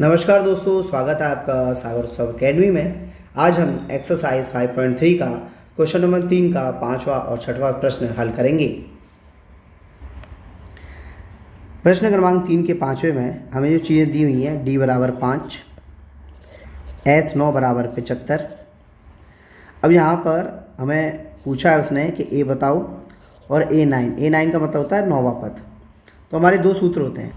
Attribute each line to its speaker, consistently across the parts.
Speaker 1: नमस्कार दोस्तों, स्वागत है आपका सागर उत्सव अकेडमी में। आज हम एक्सरसाइज 5.3 का क्वेश्चन नंबर 3 का पांचवा और छठवां प्रश्न हल करेंगे। प्रश्न क्रमांक 3 के पांचवें में हमें जो चीज़ें दी हुई हैं, डी बराबर 5, एस 9 बराबर 75। अब यहाँ पर हमें पूछा है उसने कि ए बताओ और ए9 का मतलब होता है नौवां पद। तो हमारे दो सूत्र होते हैं,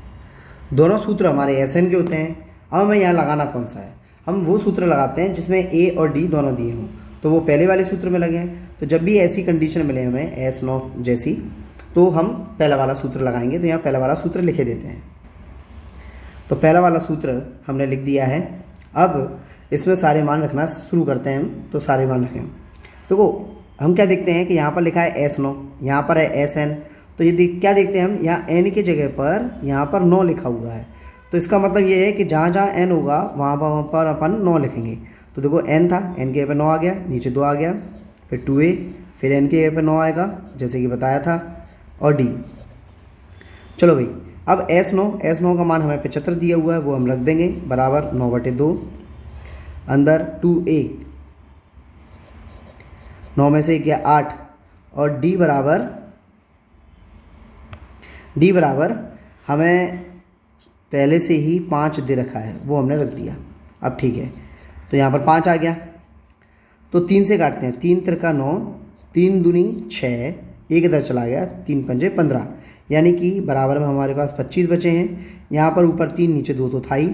Speaker 1: दोनों सूत्र हमारे एस एन के होते हैं। अब हमें यहाँ लगाना कौन सा है, हम वो सूत्र लगाते हैं जिसमें ए और डी दोनों दिए हों। तो वो पहले वाले सूत्र में लगे हैं। तो जब भी ऐसी कंडीशन मिले हमें एस 9 जैसी, तो हम पहला वाला सूत्र लगाएंगे। तो यहाँ पहला वाला सूत्र लिखे देते हैं। तो पहला वाला सूत्र हमने लिख दिया है। अब इसमें सारे मान रखना शुरू करते हैं हम। तो सारे मान रखें। तो हम क्या देखते हैं कि यहाँ पर लिखा है एस 9, यहाँ पर है एस एन। तो ये क्या देखते हैं हम, यहाँ एन की जगह पर यहाँ पर 9 लिखा हुआ है। तो इसका मतलब ये है कि जहाँ जहाँ एन होगा वहाँ पर अपन 9 लिखेंगे। तो देखो एन था, एन के जगह पर 9 आ गया, नीचे 2 आ गया, फिर 2a, फिर एन के जगह पर 9 आएगा जैसे कि बताया था, और डी। चलो भाई, अब एस 9 का मान हमें 75 दिया हुआ है, वो हम रख देंगे बराबर 9/2 अंदर 2a, 9 में से गया 8, और डी बराबर हमें पहले से ही 5 दे रखा है, वो हमने रख दिया। अब ठीक है, तो यहाँ पर 5 आ गया। तो 3 से काटते हैं, 3 त्रिका 9, 3 दूनी 6, एक इधर चला गया, 3 पंजे 15, यानी कि बराबर में हमारे पास 25 बचे हैं। यहाँ पर ऊपर 3 नीचे 2 तो था ही,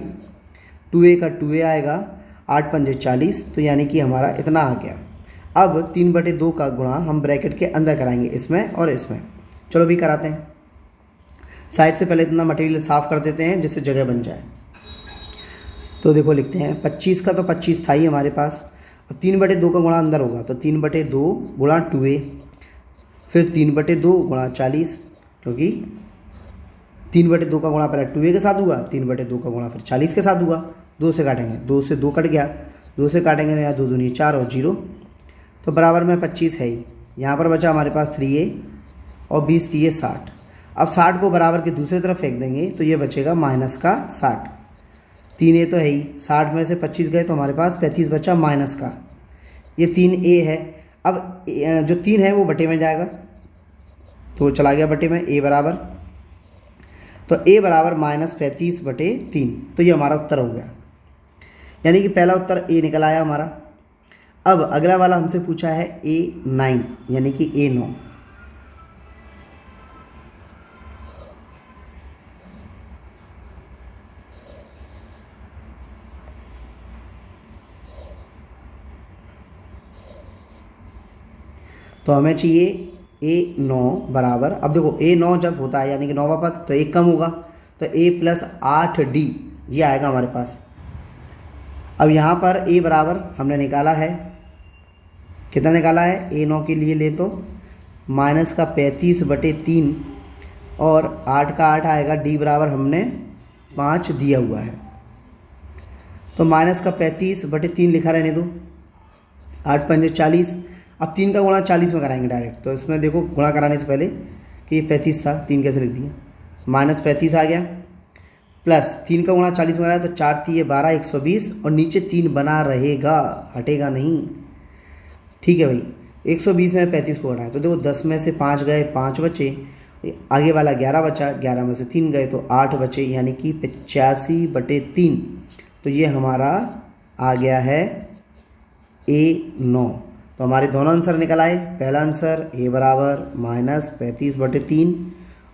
Speaker 1: 2a का 2a आएगा, 8 पंजे 40, तो यानी कि हमारा इतना आ गया। अब 3/2 का गुणा हम ब्रैकेट के अंदर कराएंगे, इसमें और इसमें। चलो भी कराते हैं। साइड से पहले इतना मटेरियल साफ़ कर देते हैं जिससे जगह बन जाए। तो देखो लिखते हैं 25 का, तो 25 था ही हमारे पास। अब 3/2 का गुणा अंदर होगा, तो 3/2 गुणा 2a, फिर 3/2 गुणा 40, क्योंकि 3/2 का गुणा पहले 2a के साथ हुआ, 3/2 का गुणा फिर 40 के साथ हुआ। 2 से काटेंगे, 2 से 2 कट गया, 2 से काटेंगे तो यहाँ 2 दूनी 4 और 0, तो बराबर में 25 है ही। यहाँ पर बचा हमारे पास 3a और 20 3 60। अब 60 को बराबर के दूसरी तरफ फेंक देंगे तो ये बचेगा माइनस का 60। 3a तो है ही, 60 में से 25 गए तो हमारे पास 35 बचा माइनस का, ये 3a है। अब जो 3 है वो बटे में जाएगा, तो चला गया बटे में, a बराबर, तो a बराबर -35/3। तो ये हमारा उत्तर हो गया, यानी कि पहला उत्तर a निकल आया हमारा। अब अगला वाला हमसे पूछा है a9, यानी कि a9। तो हमें चाहिए a9 बराबर, अब देखो a9 जब होता है यानी कि 9वां पद, तो 1 कम होगा, तो a + 8d ये आएगा हमारे पास। अब यहाँ पर a बराबर हमने निकाला है, कितना निकाला है, a9 के लिए ले तो -35/3, और 8 का 8 आएगा, d बराबर हमने 5 दिया हुआ है, तो -35/3 लिखा रहने दो, 8 पंजे 40। अब 3 का गुणा 40 में कराएंगे डायरेक्ट, तो इसमें देखो गुणा कराने से पहले कि ये 35 था, 3 कैसे लिख दिया, -35 आ गया, प्लस 3 का गुणा 40 में कराया तो 4 3 12 120, और नीचे 3 बना रहेगा, हटेगा नहीं। ठीक है भाई, 120 में 35 को हटाए तो देखो 10 में से 5 गए, 5 बचे, आगे वाला 11 बचा, 11 में से 3 गए तो 8 बचे, यानी कि 85/3। तो ये हमारा आ गया है a9। तो हमारे दोनों आंसर निकल आए। पहला आंसर a बराबर -35/3,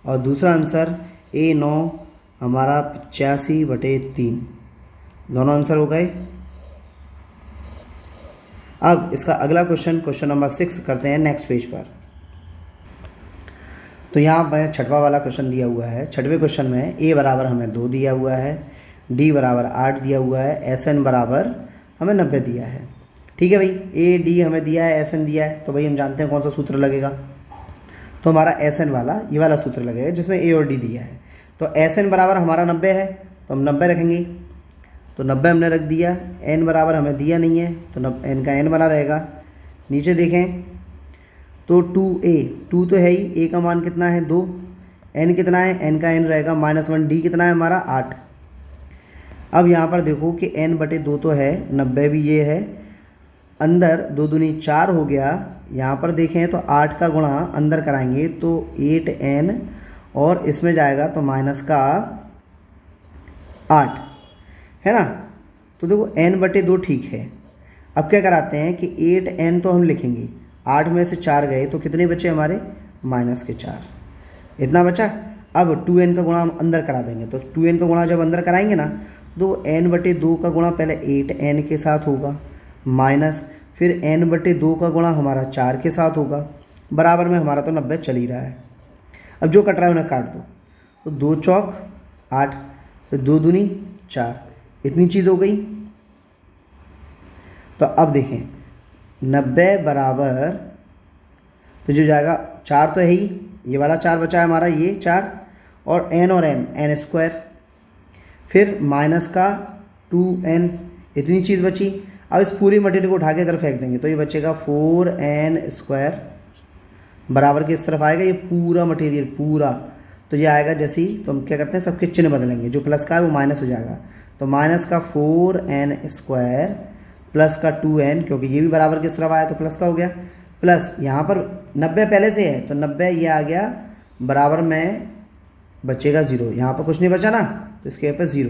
Speaker 1: और दूसरा आंसर a9 हमारा 85/3। दोनों आंसर हो गए। अब इसका अगला क्वेश्चन नंबर 6 करते हैं नेक्स्ट पेज पर। तो यहाँ पर छठवां वाला क्वेश्चन दिया हुआ है। छठवें क्वेश्चन में a बराबर हमें 2 दिया हुआ है, d बराबर 8 दिया हुआ है, SN बराबर हमें 90 दिया है। ठीक है भाई, a d हमें दिया है, SN दिया है, तो भाई हम जानते हैं कौन सा सूत्र लगेगा। तो हमारा SN वाला ये वाला सूत्र लगेगा जिसमें a और d दिया है। तो SN बराबर हमारा 90 है, तो हम 90 रखेंगे, तो 90 हमने रख दिया। n बराबर हमें दिया नहीं है, तो n का n बना रहेगा। नीचे देखें तो 2a, 2 तो है ही, a का मान कितना है 2, n कितना है, n का n रहेगा -1, d कितना है हमारा 8। अब यहाँ पर देखो कि n/2 तो है, 90 भी ये है, अंदर 2 दूनी 4 हो गया। यहाँ पर देखें तो 8 का गुणा अंदर कराएंगे तो 8n, और इसमें जाएगा तो माइनस का 8, है ना। तो देखो n/2 ठीक है। अब क्या कराते हैं कि 8n तो हम लिखेंगे, 8 में से 4 गए तो कितने बचे हमारे, माइनस के 4, इतना बचा। अब 2n का गुणा हम अंदर करा देंगे, तो 2n का गुणा जब अंदर कराएंगे ना तो n/2 का गुणा पहले 8n के साथ होगा, माइनस फिर n/2 का गुणा हमारा 4 के साथ होगा, बराबर में हमारा तो 90 चल ही रहा है। अब जो कट रहा है उन्हें काट दो, तो 2 चौक 8, फिर 2 दूनी 4, इतनी चीज़ हो गई। तो अब देखें 90 बराबर, तो जो जाएगा 4 तो है ही, ये वाला 4 बचा है हमारा, ये 4 और n स्क्वायर, फिर माइनस का 2n, इतनी चीज़ बची। अब इस पूरी मटेरियल को उठा के इधर फेंक देंगे तो ये बचेगा 4n स्क्वायर, बराबर की इस तरफ आएगा ये पूरा मटेरियल पूरा। तो ये आएगा जैसे ही, तो हम क्या करते हैं सबके चिन्ह बदलेंगे, जो प्लस का है वो माइनस हो जाएगा, तो माइनस का 4n स्क्वायर प्लस का 2n, क्योंकि ये भी बराबर किस तरफ आया तो प्लस का हो गया, प्लस यहाँ पर 90 पहले से है तो 90 ये आ गया, बराबर में बचेगा 0, यहाँ पर कुछ नहीं बचा ना तो इसके यहाँ पर 0।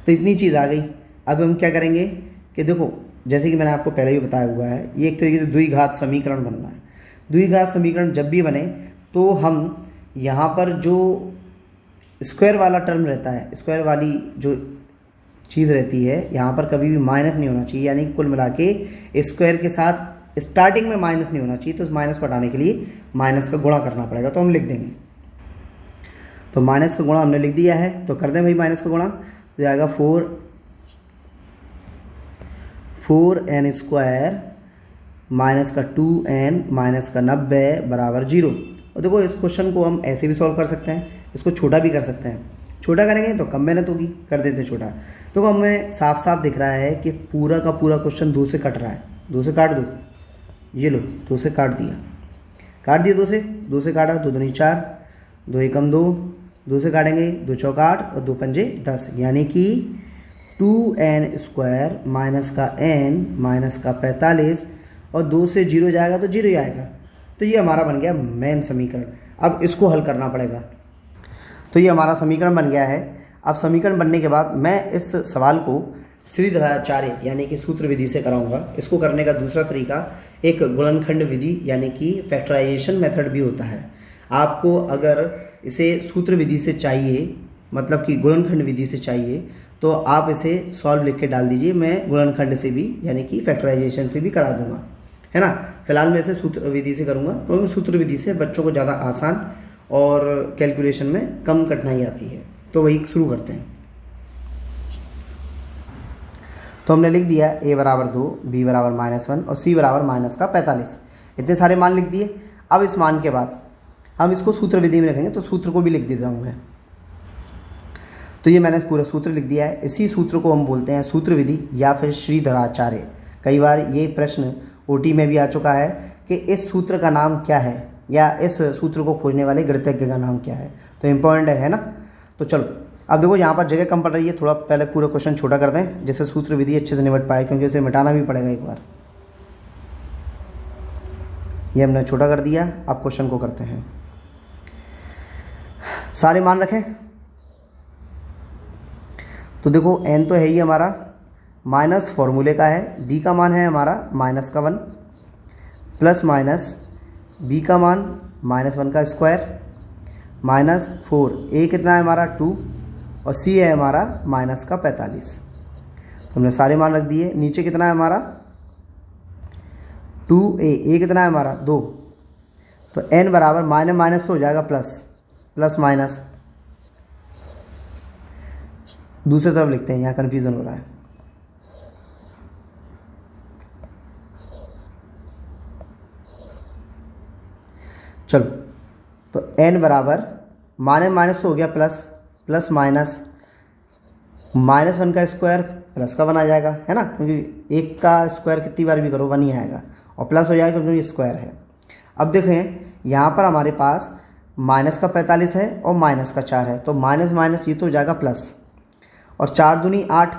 Speaker 1: तो इतनी चीज़ आ गई। अब हम क्या करेंगे कि देखो जैसे कि मैंने आपको पहले भी बताया हुआ है, ये एक तरीके से द्विघात समीकरण बनना है। द्विघात समीकरण जब भी बने तो हम यहाँ पर जो स्क्वायर वाला टर्म रहता है, स्क्वायर वाली जो चीज़ रहती है, यहाँ पर कभी भी माइनस नहीं होना चाहिए, यानी कुल मिला के स्क्वायर के साथ स्टार्टिंग में माइनस नहीं होना चाहिए। तो उस माइनस को हटाने के लिए माइनस का गुणा करना पड़ेगा, तो हम लिख देंगे। तो माइनस का गुणा हमने लिख दिया है, तो कर दें भाई माइनस का गुणा, तो जाएगा 4n स्क्वायर माइनस का 2n माइनस का 90 बराबर 0। और देखो इस क्वेश्चन को हम ऐसे भी सॉल्व कर सकते हैं, इसको छोटा भी कर सकते हैं। छोटा करेंगे तो कम मेहनत होगी, कर देते छोटा। तो हमें साफ साफ दिख रहा है कि पूरा का पूरा क्वेश्चन 2 से कट रहा है। 2 से काट दो, ये लो 2 से काट दिया, 2 से काटा, 2 दूनी 4, 2 एकम 2, 2 से काटेंगे 2 चौक 8 और 2 पंजे 10, यानी कि 2n स्क्वायर माइनस का n माइनस का 45, और 2 से 0 जाएगा तो 0 ही आएगा। तो ये हमारा बन गया मेन समीकरण। अब इसको हल करना पड़ेगा। तो ये हमारा समीकरण बन गया है। अब समीकरण बनने के बाद मैं इस सवाल को श्रीधराचार्य यानी कि सूत्र विधि से कराऊंगा। इसको करने का दूसरा तरीका एक गुणनखंड विधि यानी कि फैक्टराइजेशन मेथड भी होता है। आपको अगर इसे सूत्र विधि से चाहिए, मतलब कि गुणनखंड विधि से चाहिए, तो आप इसे सॉल्व लिख के डाल दीजिए। मैं गुणनखंड से भी यानी कि फैक्टराइजेशन से भी करा दूंगा, है ना। फिलहाल मैं इसे सूत्र विधि से करूँगा, क्योंकि सूत्र विधि से बच्चों को ज़्यादा आसान और कैलकुलेशन में कम कठिनाई आती है। तो वही शुरू करते हैं। तो हमने लिख दिया a बराबर 2, b बराबर -1 और c बराबर माइनस का 45। इतने सारे मान लिख दिए। अब इस मान के बाद हम इसको सूत्र विधि में लिखेंगे, तो सूत्र को भी लिख देता हूँ मैं। तो ये मैंने पूरा सूत्र लिख दिया है। इसी सूत्र को हम बोलते हैं सूत्र विधि या फिर श्रीधराचार्य। कई बार ये प्रश्न ओटी में भी आ चुका है कि इस सूत्र का नाम क्या है, या इस सूत्र को खोजने वाले गणितज्ञ का नाम क्या है। तो इम्पोर्टेंट है ना। तो चलो अब देखो यहाँ पर जगह कम पड़ रही है, थोड़ा पहले पूरा क्वेश्चन छोटा कर दें जिससे सूत्र विधि अच्छे से निपट पाए, क्योंकि उसे मिटाना भी पड़ेगा एक बार। ये हमने छोटा कर दिया। अब क्वेश्चन को करते हैं। सारे मान रखें। तो देखो n तो है ही हमारा, माइनस फॉर्मूले का है, b का मान है हमारा -1 प्लस माइनस b का मान -1 का स्क्वायर -4, a कितना है हमारा 2 और c है हमारा माइनस का 45। तो हमने सारे मान रख दिए। नीचे कितना है हमारा 2a कितना है हमारा 2। तो n बराबर माइनस माइनस तो हो जाएगा प्लस, प्लस माइनस दूसरी तरफ लिखते हैं, यहाँ कन्फ्यूज़न हो रहा है। चलो तो n बराबर माइनस माइनस तो हो गया प्लस, प्लस माइनस -1 का स्क्वायर प्लस का 1 आ जाएगा, है ना, क्योंकि 1 का स्क्वायर कितनी बार भी करो 1 ही आएगा, और प्लस हो जाएगा क्योंकि ये स्क्वायर है। अब देखें यहाँ पर हमारे पास माइनस का 45 है और माइनस का 4 है, तो माइनस माइनस ये तो हो जाएगा प्लस, और 4 दूनी 8,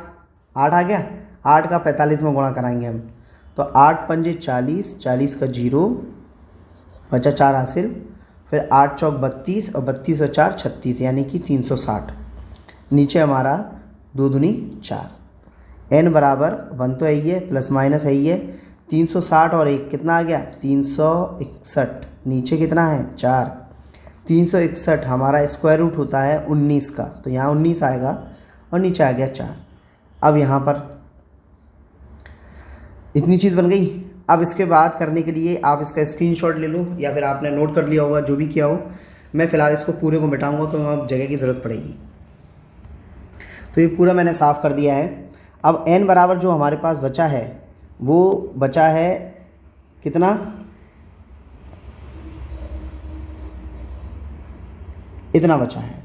Speaker 1: 8 आ गया। 8 का 45 में गुणा कराएंगे हम, तो 8 पंजे 40, 40 का 0 बचा 4 हासिल, फिर 8 चौक 32 और 32 और 4 36, यानी कि 360। नीचे हमारा 2 दूनी 4। n बराबर 1 तो है ही है, प्लस माइनस है ही है। 360 और 1 कितना आ गया 361। नीचे कितना है 4। 361 हमारा स्क्वायर रूट होता है 19 का, तो यहाँ 19 आएगा और नीचे आ गया 4। अब यहाँ पर इतनी चीज़ बन गई। अब इसके बाद करने के लिए आप इसका स्क्रीनशॉट ले लो या फिर आपने नोट कर लिया होगा, जो भी किया हो। मैं फ़िलहाल इसको पूरे को मिटाऊंगा तो अब जगह की ज़रूरत पड़ेगी। तो ये पूरा मैंने साफ़ कर दिया है। अब n बराबर जो हमारे पास बचा है वो बचा है कितना, इतना बचा है।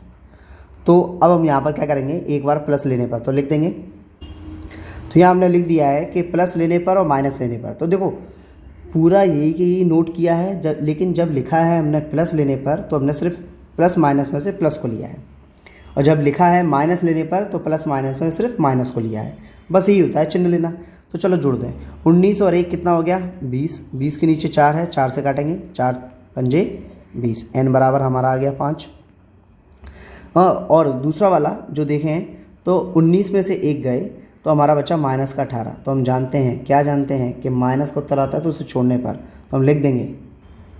Speaker 1: तो अब हम यहाँ पर क्या करेंगे, एक बार प्लस लेने पर तो लिख देंगे। तो यहाँ हमने लिख दिया है कि प्लस लेने पर और माइनस लेने पर। तो देखो पूरा यही कि नोट किया है, लेकिन जब लिखा है हमने प्लस लेने पर तो हमने सिर्फ प्लस माइनस में से प्लस को लिया है, और जब लिखा है माइनस लेने पर तो प्लस माइनस में सिर्फ माइनस को लिया है। बस यही होता है चिन्ह लेना। तो चलो जोड़ दें। 19 और 1 कितना हो गया 20। 20 के नीचे 4 है, 4 से काटेंगे, 4 पंजे 20। n बराबर हमारा आ गया 5। और दूसरा वाला जो देखें तो 19 में से 1 गए तो हमारा बचा माइनस का 18। तो हम जानते हैं, क्या जानते हैं कि माइनस का उत्तर आता है तो उसे छोड़ने पर, तो हम लिख देंगे।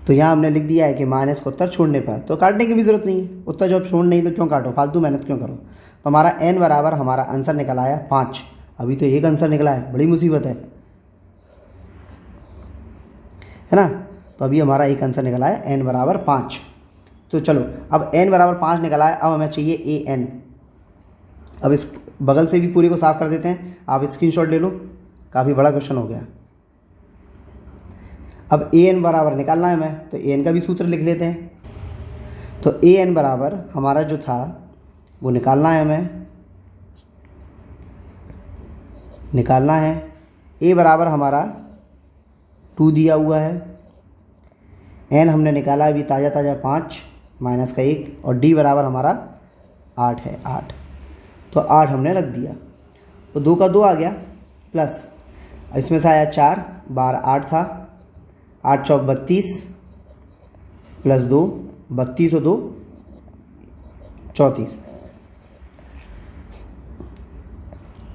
Speaker 1: तो यहाँ हमने लिख दिया है कि माइनस का उत्तर छोड़ने पर, तो काटने की भी ज़रूरत नहीं है। उत्तर जब छोड़ नहीं तो क्यों काटो, फालतू मेहनत क्यों करो। तो हमारा n बराबर हमारा आंसर निकल आया 5। अभी तो एक आंसर निकला है, बड़ी मुसीबत है ना। तो अभी हमारा एक आंसर निकला है n बराबर 5। तो चलो अब n बराबर 5 निकला है। अब हमें चाहिए an। अब इस बगल से भी पूरी को साफ कर देते हैं। आप स्क्रीनशॉट ले लो, काफ़ी बड़ा क्वेश्चन हो गया। अब an बराबर निकालना है हमें, तो an का भी सूत्र लिख लेते हैं। तो an बराबर हमारा जो था वो निकालना है हमें, निकालना है। a बराबर हमारा 2 दिया हुआ है, n हमने निकाला अभी ताज़ा ताज़ा 5 माइनस का 1, और d बराबर हमारा 8 है 8। तो 8 हमने रख दिया। तो 2 का 2 आ गया, प्लस इसमें से आया 4, 12 8 था, 8 चौक 32 प्लस 2, 32 और 2 34।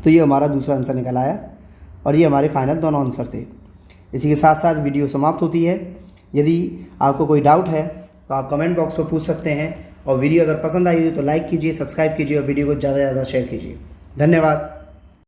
Speaker 1: तो ये हमारा दूसरा आंसर निकल आया, और ये हमारे फाइनल दोनों आंसर थे। इसी के साथ साथ वीडियो समाप्त होती है। यदि आपको कोई डाउट है तो आप कमेंट बॉक्स में पूछ सकते हैं, और वीडियो अगर पसंद आई हो तो लाइक कीजिए, सब्सक्राइब कीजिए और वीडियो को ज़्यादा से ज़्यादा शेयर कीजिए। धन्यवाद।